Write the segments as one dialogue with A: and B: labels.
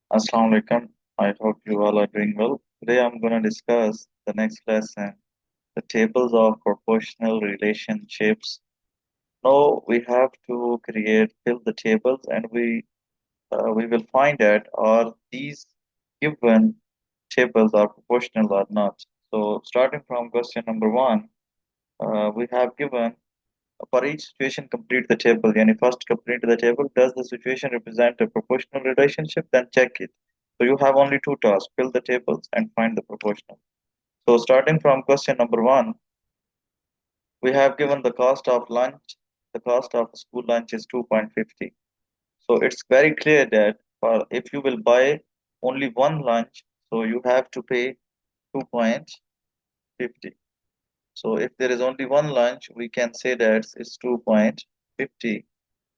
A: Assalamu alaikum. I hope you all are doing well. Today I'm going to discuss the next lesson, the tables of proportional relationships. Now we have to fill the tables, and we will find out are these given tables are proportional or not. So starting from question number one, we have given for each situation complete the table. Yani first complete the table. Does the situation represent a proportional relationship? Then check it. So you have only two tasks: fill the tables and find the proportional. So starting from question number one, we have given the cost of lunch. The cost of school lunch is 2.50. So it's very clear that for if you will buy only one lunch, so you have to pay 2.50. So if there is only one lunch, we can say that it's 2.50.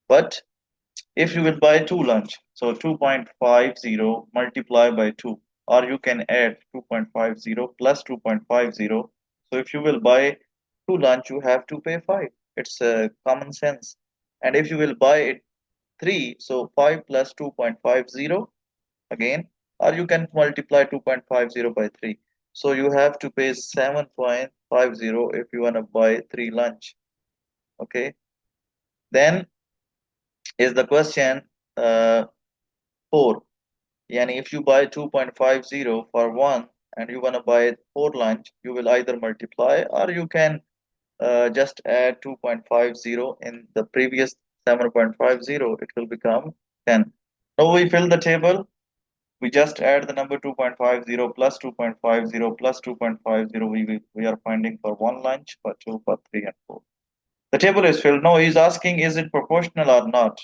A: But if you will buy two lunch, so 2.50 multiply by 2, or you can add 2.50 plus 2.50. So if you will buy two lunch, you have to pay 5. It's common sense. And if you will buy it 3, so 5 plus 2.50 again, or you can multiply 2.50 by 3. So you have to pay 7.50 if you want to buy 3 lunch. Okay. Then is the question 4. Yani if you buy 2.50 for one and you want to buy four lunch, you will either multiply or you can just add 2.50 in the previous 7.50. It will become 10. Now we fill the table. We just add the number 2.50 plus 2.50 plus 2.50. We are finding for one lunch, for two, for three, and four. The table is filled. Now he's asking, is it proportional or not?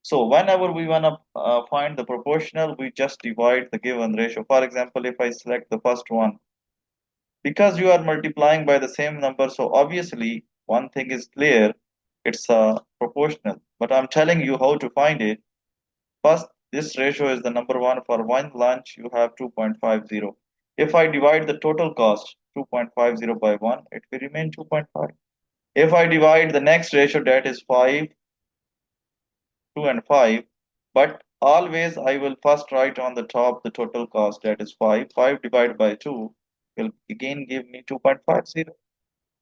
A: So whenever we want to find the proportional, we just divide the given ratio. For example, if I select the first one, because you are multiplying by the same number, so obviously one thing is clear, it's proportional. But I'm telling you how to find it. First, this ratio is the number one. For one lunch, you have 2.50. If I divide the total cost 2.50 by 1, it will remain 2.5. If I divide the next ratio, that is 5, 2 and 5, but always I will first write on the top the total cost, that is 5. 5 divided by 2 will again give me 2.50.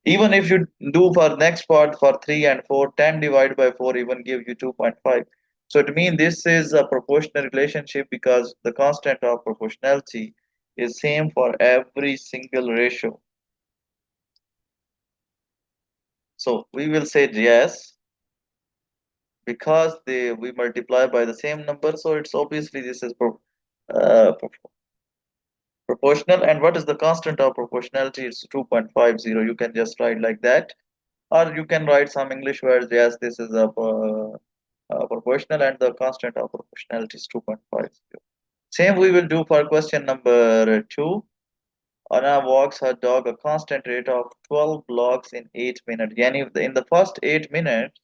A: Even if you do for next part for 3 and 4, 10 divided by 4 even give you 2.5. So it means this is a proportional relationship because the constant of proportionality is same for every single ratio. So we will say yes because we multiply by the same number, so it's obviously this is proportional. And what is the constant of proportionality? It's 2.50. You can just write like that, or you can write some English words. Yes, this is proportional, and the constant of proportionality is 2.50. Same we will do for question number 2. Anna walks her dog a constant rate of 12 blocks in 8 minutes. Yani in the first 8 minutes,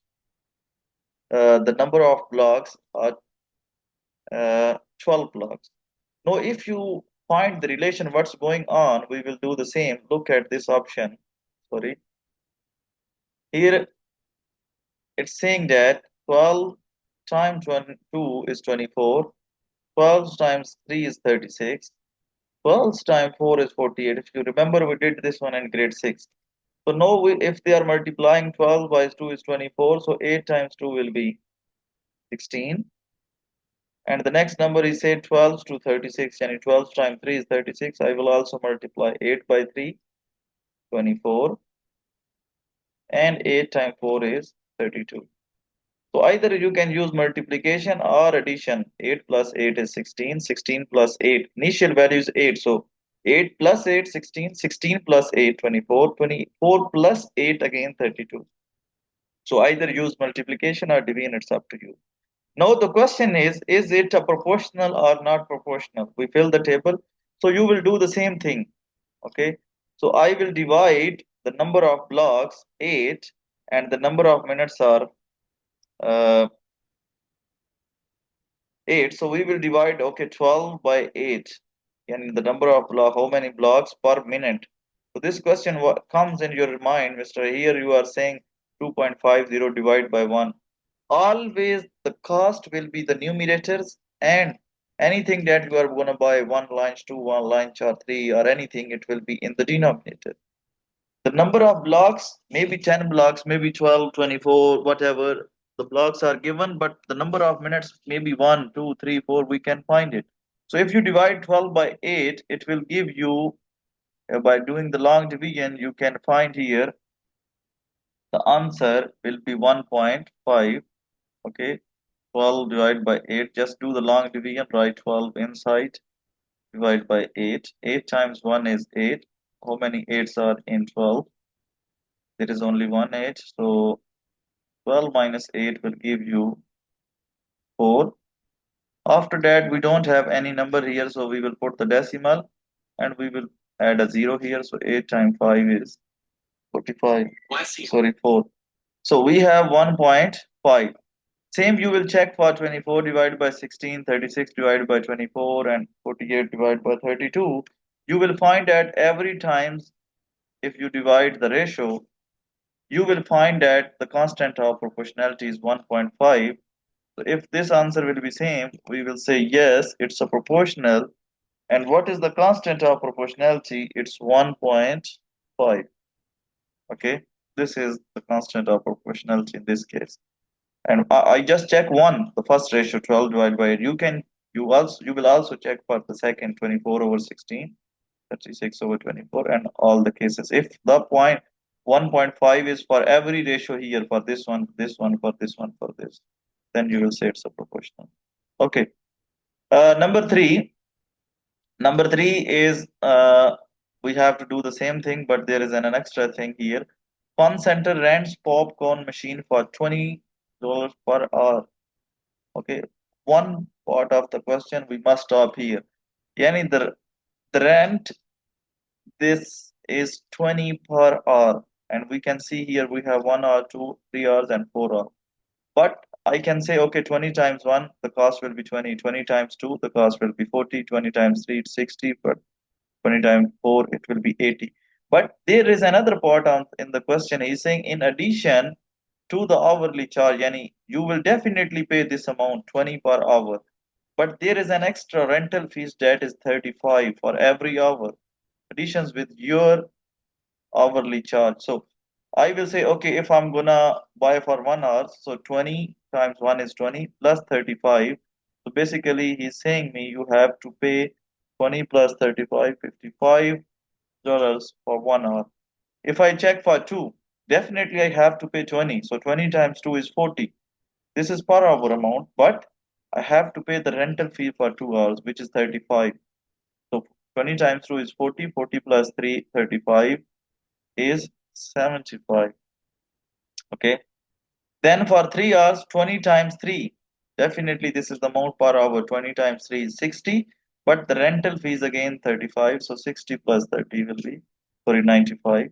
A: the number of blocks are 12 blocks. Now, if you find the relation, what's going on, we will do the same. Look at this option. Sorry. Here it's saying that 12 times 2 is 24. 12 times 3 is 36. 12 times 4 is 48. If you remember, we did this one in grade 6. So now, if they are multiplying 12 by 2 is 24, so 8 times 2 will be 16. And the next number is say 12 to 36, and 12 times 3 is 36. I will also multiply 8 by 3, 24, and 8 times 4 is 32. So either you can use multiplication or addition. 8 plus 8 is 16, 16 plus 8. Initial value is 8. So 8 plus 8, 16, 16 plus 8, 24, 24 plus 8 again 32. So either use multiplication or division, it's up to you. Now the question is it a proportional or not proportional? We fill the table. So you will do the same thing. Okay. So I will divide the number of blocks 8 and the number of minutes are uh, 8. So we will divide, okay, 12 by 8. And the number of how many blocks per minute. So this question what comes in your mind, Mr. Here you are saying 2.50 divided by 1. Always the cost will be the numerators and Anything that you are going to buy, one lunch, two, one lunch, or three, or anything, it will be in the denominator. The number of blocks, maybe 10 blocks, maybe 12, 24, whatever the blocks are given, but the number of minutes, maybe one, two, three, four, we can find it. So if you divide 12 by 8, it will give you, by doing the long division, you can find here the answer will be 1.5. Okay, 12 divided by 8. Just do the long division, write 12 inside, divide by 8. 8 times 1 is 8. How many 8s are in 12? There is only one 8. So 12 minus 8 will give you 4. After that, we don't have any number here, so we will put the decimal and we will add a 0 here. So 8 times 5 is 45. Sorry, 4. So we have 1.5. Same you will check for 24 divided by 16, 36 divided by 24, and 48 divided by 32. You will find that every times if you divide the ratio, you will find that the constant of proportionality is 1.5. So if this answer will be same, we will say yes, it's a proportional. And what is the constant of proportionality? It's 1.5. Okay, this is the constant of proportionality in this case. And I just check one, the first ratio 12 divided by 8. You will also check for the second 24 over 16, 36 over 24, and all the cases. If the point 1.5 is for every ratio here, for this one, for this one, for this, then you will say it's a proportional. Okay. Number three. Number three is we have to do the same thing, but there is an extra thing here. Fun Center rents popcorn machine for $20 per hour. Okay, one part of the question we must stop here. Yani the rent, this is 20 per hour, and we can see here we have 1 hour, 2, 3 hours, and 4 hours. But I can say, okay, 20 times 1, the cost will be 20. 20 times 2, the cost will be 40. 20 times 3, it's 60. But 20 times 4, it will be 80. But there is another part in the question. He's saying, in addition to the hourly charge, yani you will definitely pay this amount, 20 per hour. But there is an extra rental fees that is 35 for every hour, additions with your hourly charge. So I will say, okay, if I'm gonna buy for 1 hour, so 20 times 1 is 20 plus 35. So basically, he's saying me you have to pay 20 plus 35, $55 for 1 hour. If I check for two, definitely I have to pay 20. So 20 times 2 is 40. This is per hour amount, but I have to pay the rental fee for 2 hours, which is 35. So 20 times 2 is 40, 40 plus 3, 35 is 75. Okay. Then for 3 hours, 20 times 3. Definitely this is the amount per hour. 20 times 3 is 60. But the rental fee is again 35. So 60 plus 30 will be, sorry, 95.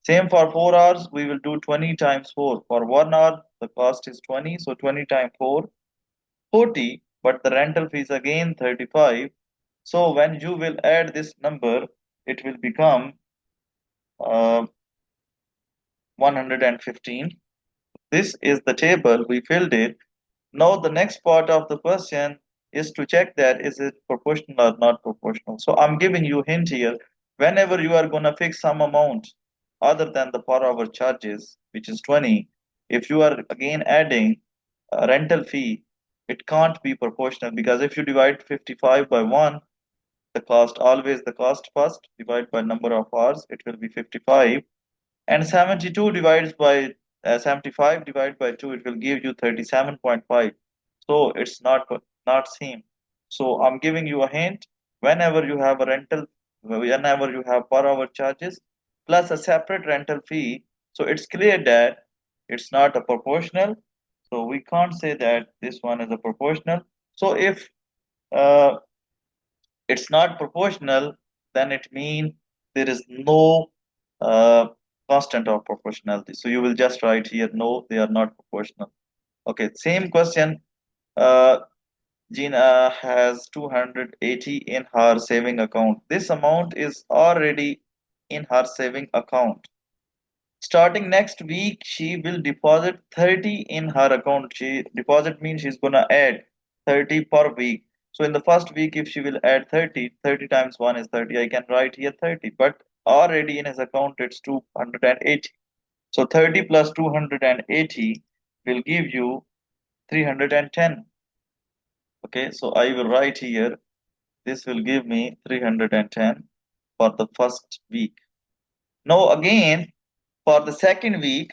A: Same for 4 hours, we will do 20 times 4. For 1 hour, the cost is 20. So 20 times 4, 40. But the rental fee is again 35. So when you will add this number, it will become uh, 115. This is the table, we filled it. Now the next part of the question is to check that is it proportional or not proportional. So I'm giving you a hint here. Whenever you are going to fix some amount other than the per hour charges, which is 20, if you are again adding a rental fee, it can't be proportional, because if you divide 55 by 1, the cost, always the cost first, divide by number of hours, it will be 55. And 72 divides by 75 divided by 2, it will give you 37.5. So it's not same. So I'm giving you a hint. Whenever you have a rental, whenever you have per hour charges plus a separate rental fee, so it's clear that it's not a proportional. So we can't say that this one is a proportional. So if uh, it's not proportional, then it means there is no uh, constant of proportionality. So you will just write here, no, they are not proportional. Okay, same question. Uh, Gina has 280 in her saving account. This amount is already in her saving account. Starting next week, she will deposit 30 in her account. She deposit means she's gonna add 30 per week. So in the first week, if she will add 30, 30 times 1 is 30. I can write here 30, but already in his account it's 280. So 30 plus 280 will give you 310. Okay, so I will write here, this will give me 310 for the first week. Now again, for the second week,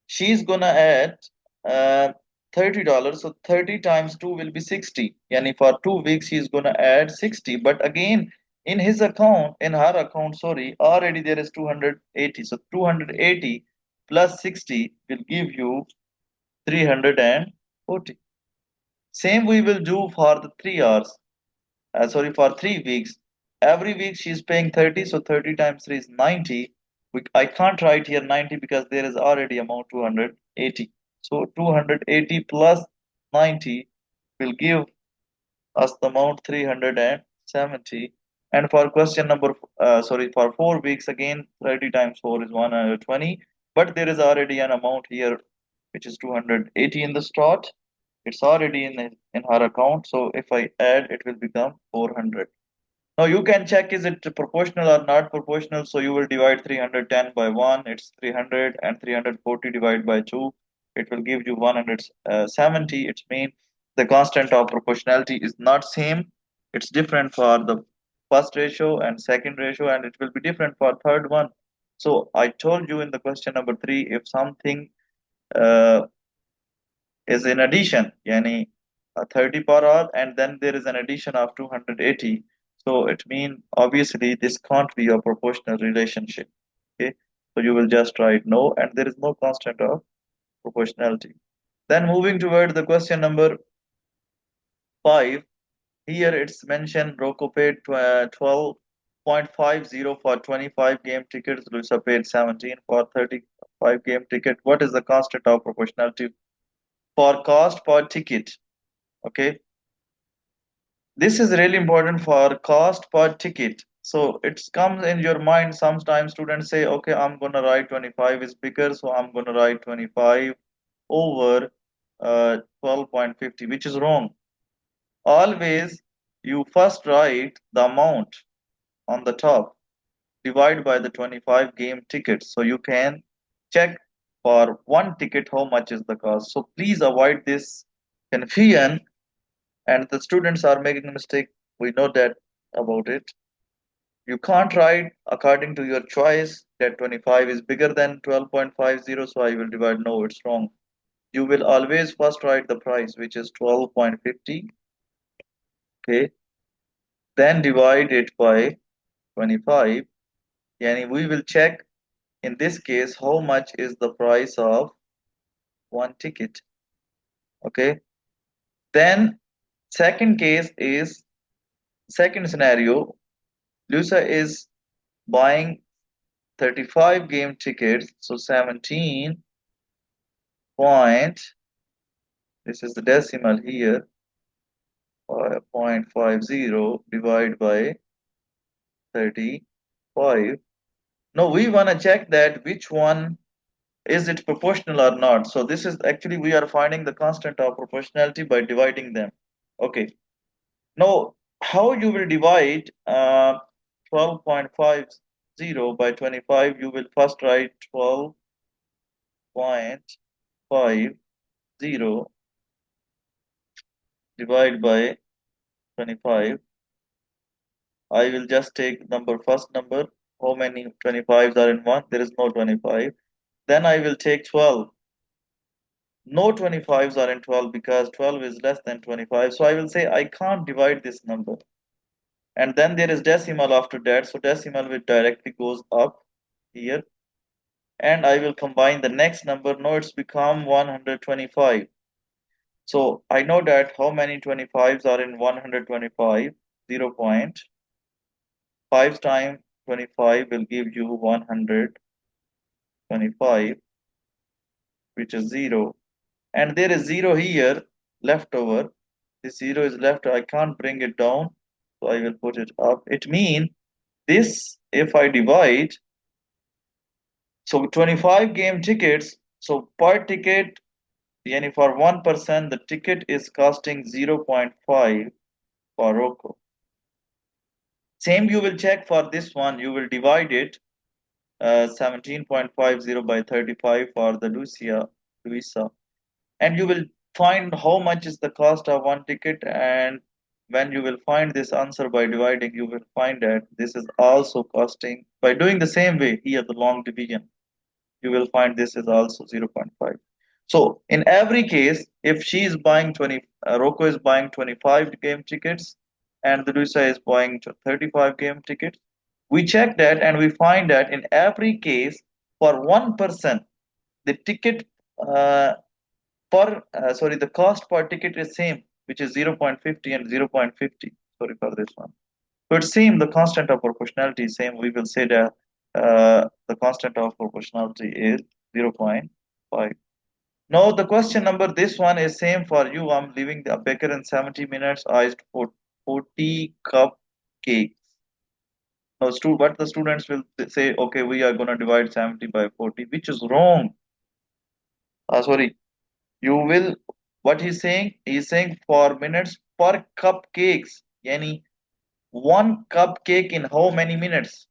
A: she's gonna add uh, $30. So 30 times 2 will be 60. Yani for 2 weeks, she's gonna add 60. But again, in his account, in her account, sorry, already there is 280. So 280 plus 60 will give you 340. Same we will do for the 3 hours. Sorry, for 3 weeks. Every week she is paying 30, so 30 times 3 is 90. I can't write here 90 because there is already amount 280. So 280 plus 90 will give us the amount 370. And for question number, sorry, for 4 weeks again, 30 times 4 is 120. But there is already an amount here which is 280 in the start. It's already in her account. So if I add, it will become 400. Now you can check is it proportional or not proportional. So you will divide 310 by 1. It's 300 and 340 divided by 2. It will give you 170. It means the constant of proportionality is not same. It's different for the first ratio and second ratio, and it will be different for third one. So I told you in the question number 3, if something uh, is in addition, yani 30 per hour, and then there is an addition of 280. So it means obviously this can't be a proportional relationship. Okay, so you will just write no, and there is no constant of proportionality. Then moving toward the question number 5, here it's mentioned Rocco paid 12.50 for 25 game tickets. Luisa paid 17 for 35 game ticket. What is the constant of proportionality for cost per ticket? Okay, this is really important for cost per ticket. So it comes in your mind. Sometimes students say, okay, I'm gonna write 25 is bigger, so I'm gonna write 25 over 12.50, which is wrong. Always you first write the amount on the top, divide by the 25 game tickets, so you can check for one ticket how much is the cost. So please avoid this confusion, and the students are making a mistake. We know that about it. You can't write according to your choice that 25 is bigger than 12.50, so I will divide. No, it's wrong. You will always first write the price, which is 12.50. Okay, then divide it by 25. And we will check in this case how much is the price of one ticket. Okay, then second case is second scenario. Lucia is buying 35 game tickets, so 17 point, this is the decimal here, 0.50 divided by 35. Now we want to check that which one is it proportional or not. So this is actually we are finding the constant of proportionality by dividing them. Okay, now how you will divide 12.50 by 25? You will first write 12.50 divided by 25. I will just take number first number. How many 25s are in one? There is no 25. Then I will take 12. No 25s are in 12 because 12 is less than 25. So I will say I can't divide this number. And then there is decimal after that. So decimal will directly goes up here. And I will combine the next number. Now it's become 125. So I know that how many 25s are in 125? 0.5 times 25 will give you 125, which is 0. And there is 0 here left over. This 0 is left. I can't bring it down. So I will put it up. It means this, if I divide, so 25 game tickets, so per ticket, yani for one person, the ticket is costing 0.5 for Rocco. Same you will check for this one. You will divide it 17.50 by 35 for the Luisa, and you will find how much is the cost of one ticket. And when you will find this answer by dividing, you will find that this is also costing, by doing the same way here, the long division, you will find this is also 0.5. So in every case, if she is buying 20, Rocco is buying 25 game tickets and the Luisa is buying 35 game tickets, we check that and we find that in every case, for one person, the ticket sorry, the cost per ticket is same, which is 0.50 and 0.50. Sorry for this one. So it's same, the constant of proportionality is same. We will say that the constant of proportionality is 0.5. Now the question number, this one is same for you. I'm leaving the baker in 70 minutes, iced for 40 cupcakes. Now, what the students will say, okay, we are going to divide 70 by 40, which is wrong. Sorry, you will, what he's saying for minutes per cupcakes. Yani one cupcake in how many minutes?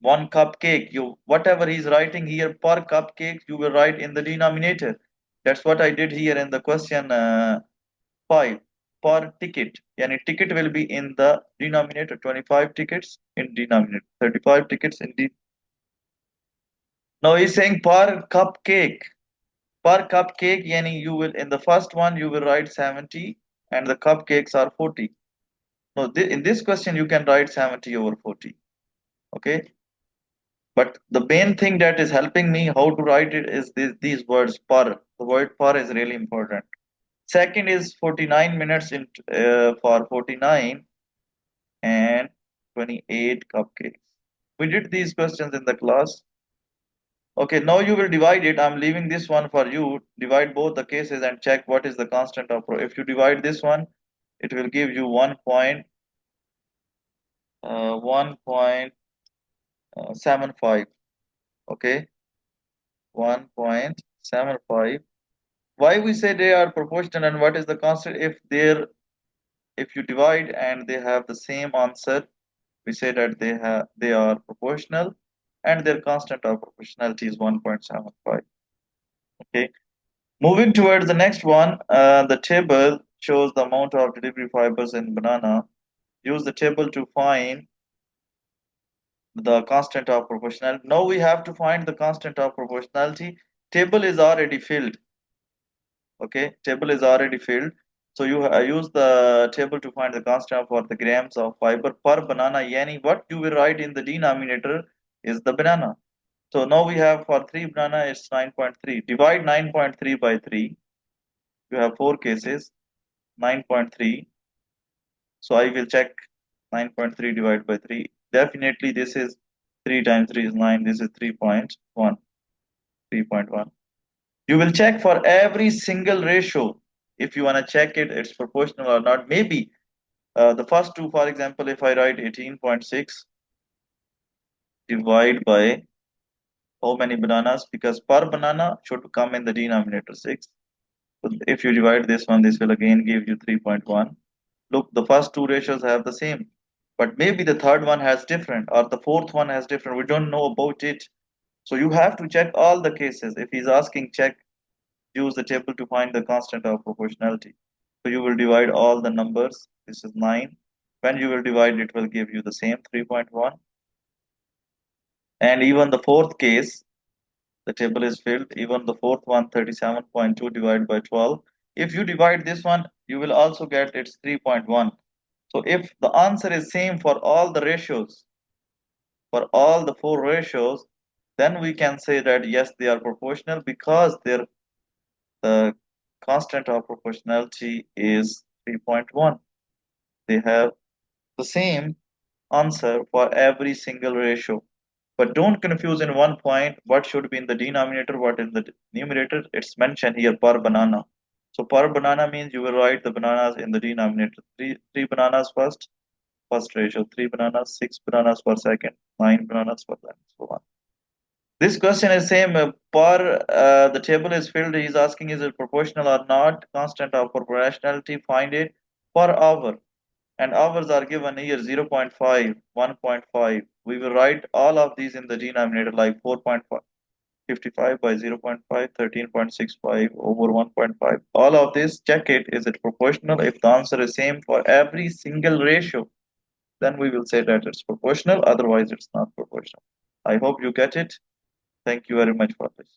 A: One cupcake. You, whatever he's writing here per cupcake, you will write in the denominator. That's what I did here in the question 5 per ticket. Yani ticket will be in the denominator. 25 tickets in denominator. 35 tickets in the. Now he's saying per cupcake. Per cupcake, yani you will, in the first one you will write 70 and the cupcakes are 40. No, in this question you can write 70 over 40. Okay. But the main thing that is helping me how to write it is these words per. The word per is really important. Second is 49 minutes for 49 and 28 cupcakes. We did these questions in the class. Okay, now you will divide it. I'm leaving this one for you. Divide both the cases and check what is the constant of. If you divide this one, it will give you 1.75. Okay, 1.75. Why we say they are proportional and what is the constant? If you divide and they have the same answer, we say that they are proportional and their constant of proportionality is 1.75. Okay. Moving towards the next one, the table shows the amount of delivery fibers in banana. Use the table to find the constant of proportionality. Now we have to find the constant of proportionality. Table is already filled. Okay, table is already filled. So you use the table to find the constant for the grams of fiber per banana. Yani what you will write in the denominator is the banana. So now we have for 3 banana it's 9.3. Divide 9.3 by 3. You have 4 cases. 9.3. So I will check 9.3 divided by 3. Definitely this is 3 times 3 is 9. This is 3.1. 3.1. You will check for every single ratio. If you want to check it, it's proportional or not. Maybe the first two, for example, if I write 18.6 divide by how many bananas, because per banana should come in the denominator 6. So if you divide this one, this will again give you 3.1. Look, the first two ratios have the same, but maybe the third one has different or the fourth one has different. We don't know about it. So you have to check all the cases. If he's asking check, use the table to find the constant of proportionality. So you will divide all the numbers. This is 9. When you will divide, it will give you the same 3.1. And even the fourth case, the table is filled. Even the fourth one, 37.2 divided by 12. If you divide this one, you will also get it's 3.1. So if the answer is same for all the ratios, for all the four ratios, then we can say that yes, they are proportional because the constant of proportionality is 3.1. They have the same answer for every single ratio. But don't confuse in one point what should be in the denominator, what in the numerator. It's mentioned here per banana. So per banana means you will write the bananas in the denominator. Three bananas first ratio, 3 bananas, 6 bananas per second, 9 bananas per second, so on. This question is same per the table is filled. He's asking is it proportional or not? Constant of proportionality. Find it per hour. and hours are given here 0.5, 1.5. We will write all of these in the denominator like 4.55 by 0.5, 13.65 over 1.5. All of this, check it. Is it proportional? If the answer is same for every single ratio, then we will say that it's proportional. Otherwise, it's not proportional. I hope you get it. Thank you very much for this.